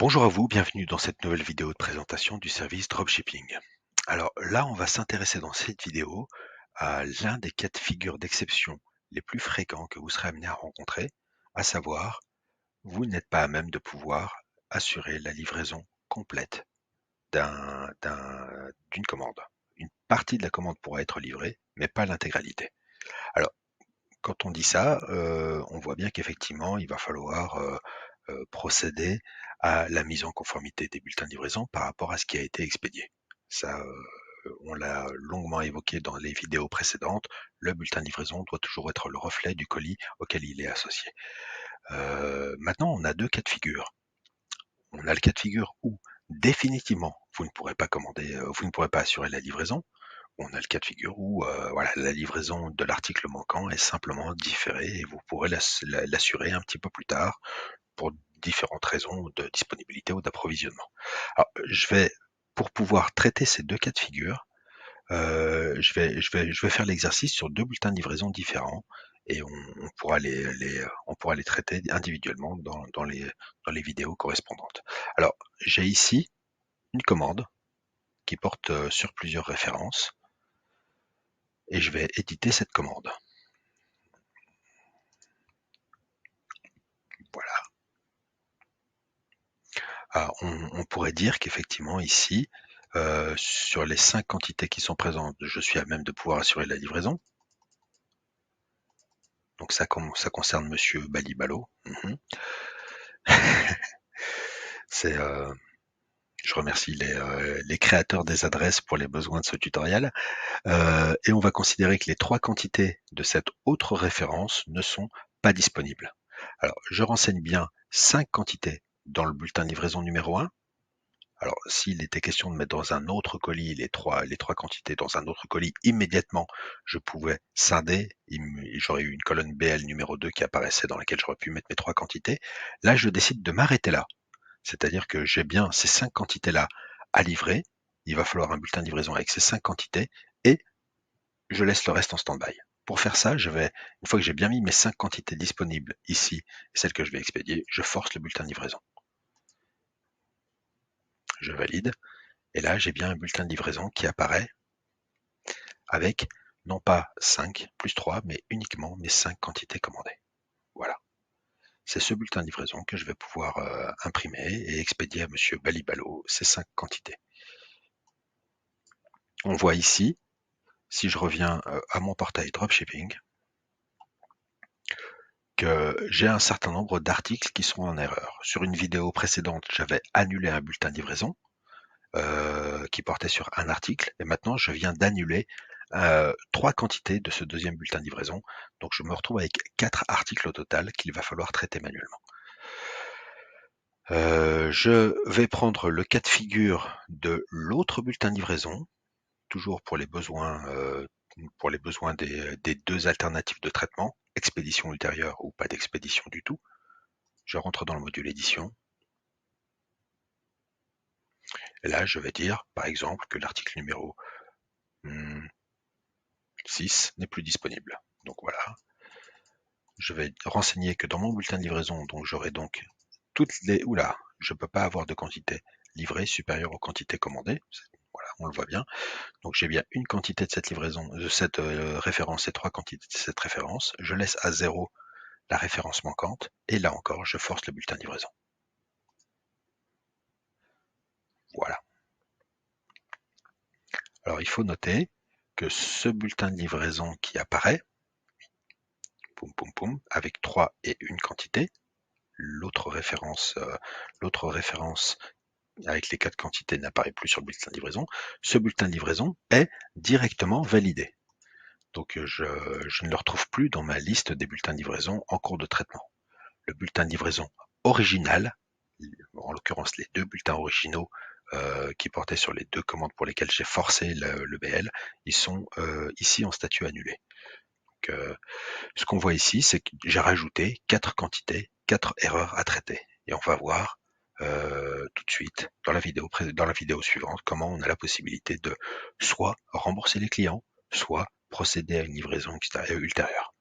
Bonjour à vous, bienvenue dans cette nouvelle vidéo de présentation du service dropshipping. Alors là, on va s'intéresser dans cette vidéo à l'un des cas de figure d'exception les plus fréquents que vous serez amené à rencontrer, à savoir, vous n'êtes pas à même de pouvoir assurer la livraison complète d'une commande. Une partie de la commande pourra être livrée, mais pas l'intégralité. Alors, quand on dit ça, on voit bien qu'effectivement, il va falloir procéder à la mise en conformité des bulletins de livraison par rapport à ce qui a été expédié. Ça, on l'a longuement évoqué dans les vidéos précédentes. Le bulletin de livraison doit toujours être le reflet du colis auquel il est associé. Maintenant, on a deux cas de figure. On a le cas de figure où définitivement vous ne pourrez pas commander, vous ne pourrez pas assurer la livraison. On a le cas de figure où voilà, la livraison de l'article manquant est simplement différée et vous pourrez l'assurer un petit peu plus tard pour différentes raisons de disponibilité ou d'approvisionnement. Alors, pour pouvoir traiter ces deux cas de figure, je vais faire l'exercice sur deux bulletins de livraison différents et on pourra les traiter individuellement dans les vidéos correspondantes. Alors, j'ai ici une commande qui porte sur plusieurs références et je vais éditer cette commande. Voilà. Alors, on pourrait dire qu'effectivement ici, sur les 5 quantités qui sont présentes, je suis à même de pouvoir assurer la livraison. Donc ça concerne monsieur Balibalo. C'est, je remercie les créateurs des adresses pour les besoins de ce tutoriel. Et on va considérer que les 3 quantités de cette autre référence ne sont pas disponibles. Alors, je renseigne bien 5 quantités dans le bulletin de livraison numéro 1. Alors, s'il était question de mettre dans un autre colis les trois quantités dans un autre colis immédiatement, je pouvais scinder, j'aurais eu une colonne BL numéro 2 qui apparaissait dans laquelle j'aurais pu mettre mes 3 quantités. Là, je décide de m'arrêter là. C'est-à-dire que j'ai bien ces 5 quantités-là à livrer. Il va falloir un bulletin de livraison avec ces 5 quantités et je laisse le reste en stand-by. Pour faire ça, une fois que j'ai bien mis mes 5 quantités disponibles ici, celles que je vais expédier, je force le bulletin de livraison. Je valide. Et là, j'ai bien un bulletin de livraison qui apparaît avec non pas 5 plus 3, mais uniquement mes 5 quantités commandées. Voilà. C'est ce bulletin de livraison que je vais pouvoir imprimer et expédier à monsieur Balibalo ces 5 quantités. On voit ici, si je reviens à mon portail dropshipping, que j'ai un certain nombre d'articles qui sont en erreur. Sur une vidéo précédente, j'avais annulé un bulletin de livraison qui portait sur un article, et maintenant je viens d'annuler 3 quantités de ce deuxième bulletin de livraison. Donc je me retrouve avec 4 articles au total qu'il va falloir traiter manuellement. Je vais prendre le cas de figure de l'autre bulletin de livraison, toujours pour les besoins des deux alternatives de traitement, expédition ultérieure ou pas d'expédition du tout. Je rentre dans le module édition. Et là, je vais dire, par exemple, que l'article numéro 6 n'est plus disponible. Donc voilà. Je vais renseigner que dans mon bulletin de livraison, donc j'aurai donc toutes les... Oula, je ne peux pas avoir de quantité livrée supérieure aux quantités commandées. Voilà, on le voit bien. Donc j'ai bien une quantité de cette livraison, de cette référence et 3 quantités de cette référence. Je laisse à 0 la référence manquante. Et là encore, je force le bulletin de livraison. Voilà. Alors il faut noter que ce bulletin de livraison qui apparaît, poum poum poum, avec 3 et une quantité, l'autre référence avec les 4 quantités n'apparaît plus sur le bulletin de livraison. Ce bulletin de livraison est directement validé. Donc je ne le retrouve plus dans ma liste des bulletins de livraison en cours de traitement. Le bulletin de livraison original, en l'occurrence les 2 bulletins originaux qui portaient sur les 2 commandes pour lesquelles j'ai forcé le BL, ils sont ici en statut annulé. Donc, ce qu'on voit ici, c'est que j'ai rajouté 4 quantités, 4 erreurs à traiter. Et on va voir tout de suite dans la vidéo suivante comment on a la possibilité de soit rembourser les clients, soit procéder à une livraison ultérieure.